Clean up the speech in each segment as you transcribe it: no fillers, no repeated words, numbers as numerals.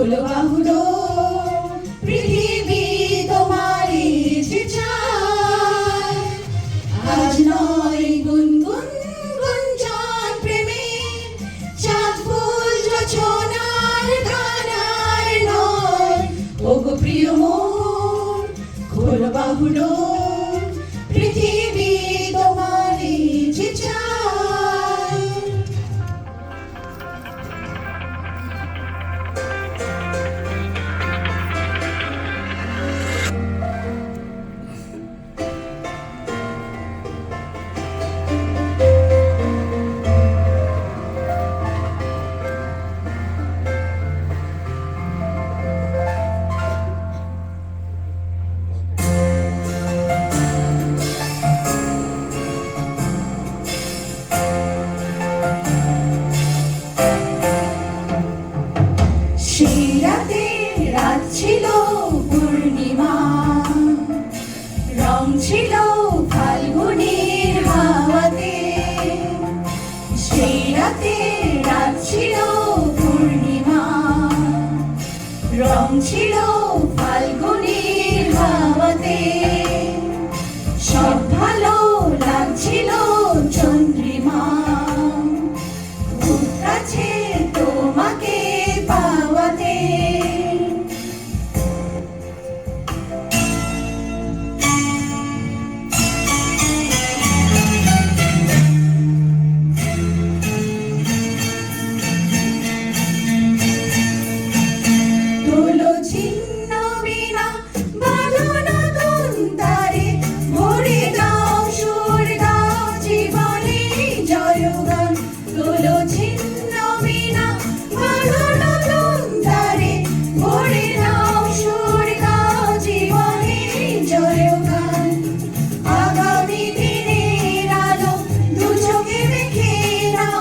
খোলো বাহুডো পৃথিবী তোমারই যে চায়। আজ নয় গুনগুন গুঞ্জন প্রেমে চাঁদ ফুল রচনার ধারার নয়। ওগো প্রিয় মন খোলো বাহুডো পৃথিবী তোমারই যে চায়। সেই রাতে রাত ছিল পূর্ণিমা, রং ছিল ফাল্গুনের হাওয়াতে। সেই রাতে রাত ছিল পূর্ণিমা, রং ছিল ফাল্গুনের হাওয়াতে। সব ভালো লাগছিল চন্দ্রিমা, খুব কাছে তোমাকে পাওয়াতে। তোলো ছিন্ন বীণা বাঁধো নতুন তারে, ভরে দাও সুর দাও জীবনে জয়গান। তোলো ছিন্ন বীণা বাঁধো নতুন তারে, ভরে দাও সুর দাও জীবনে জয়গান। আগামী দিনের আলো দু চোখে মেখে নাও,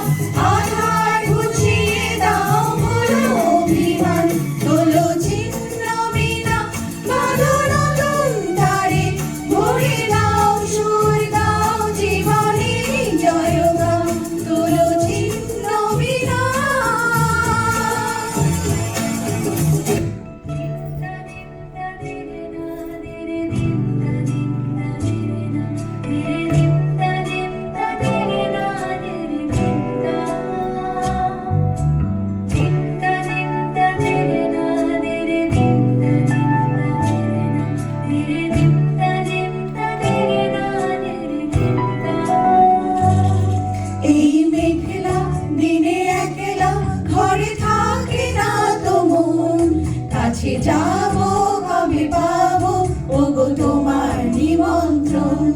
আধার ঘুচিয়ে দাও বলো অভিমান। তোলো ছিন্ন বীণা বাঁধো নতুন তারে, ভরে দাও সুর দাও জীবনে জয়গান। তোলো ছিন্ন বীণা। এই মেঘলা দিনে একলা ঘরে থাকে না তো মন, কাছে যাবো কবে পাবো ওগো তোমার নিমন্ত্রণ।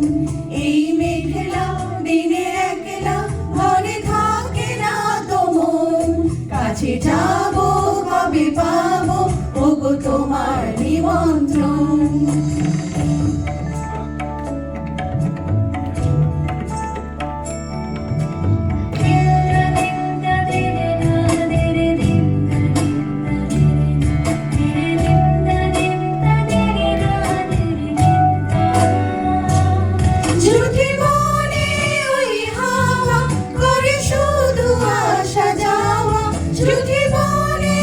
এই মেঘলা দিনে একলা ঘরে থাকে না তো মন, কাছে যাবো কবে পাবো ওগো তোমার নিমন্ত্রণ। ঝুঁকি মনে ওই হাওয়া করে শুধু আসা যাওয়া, ঝুঁকি মনে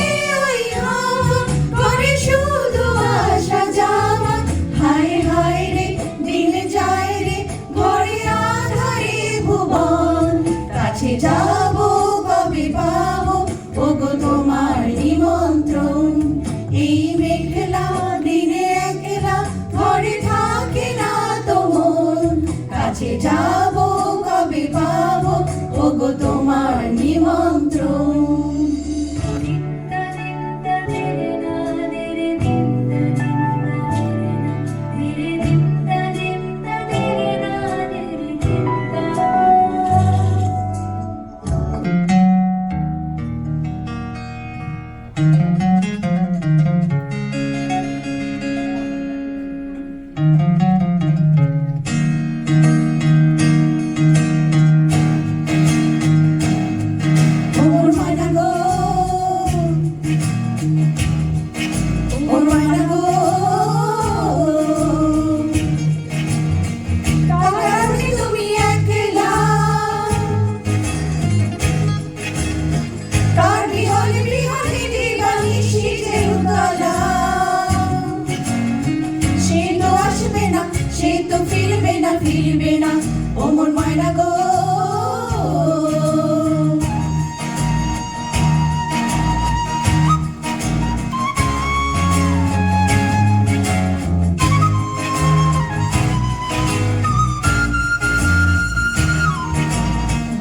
না ফিরবে না ও মন ময়না গো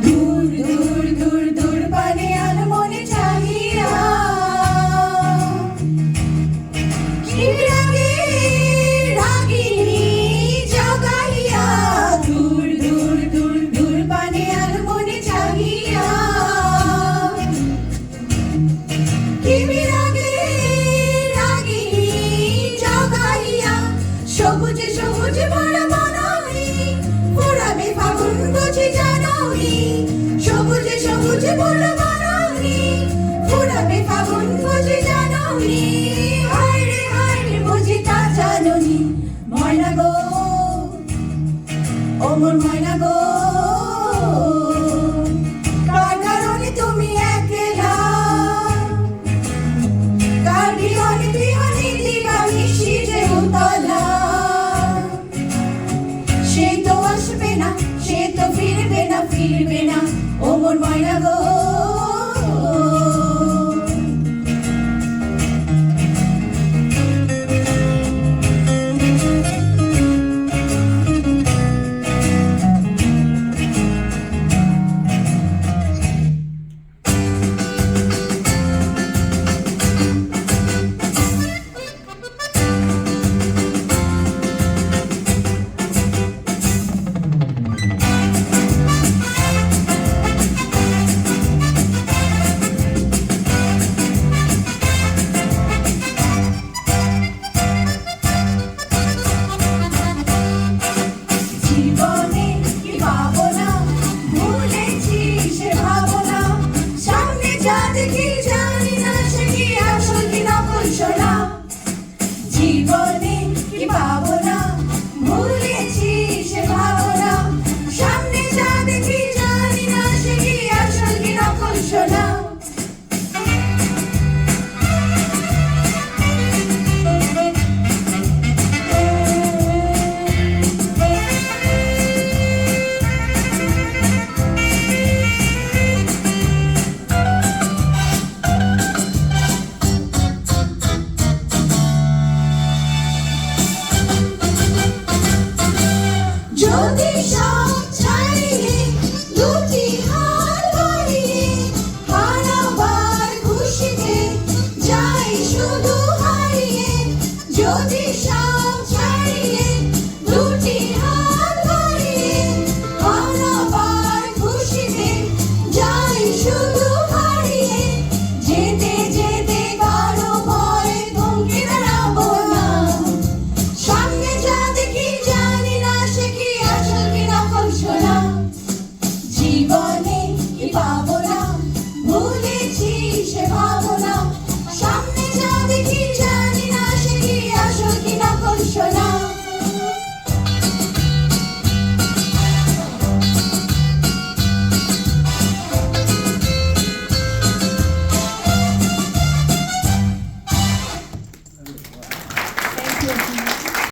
দূর দূর দূর দূর পানে আনমনে চাহিয়া কি রাগে রাগিনী জগাইয়া দূর দূর দূর দূর পানে আনমনে চাহিয়া কি রাগে রাগিনী জগাইয়া সবুজে সবুজে ভরা বনানি ফুরাবে ফাগুন বুঝি জাননি সবুজে সবুজে ভরা বনানি ফুরাবে ফাগুন বুঝি জাননি হায় রে বুঝি তা জাননি ময়না গো ও মোর ময়না গো কার কারণে তুমি একলা কার বিহনে বিহনে দিবানিশি যে উতলা সে তো আসবে না সে তো ফিরবে না ফিরবে না ও মোর ময়না গো জীবনে কি পাবো না ভুলেছি সে ভাবনা সামনে যা দেখি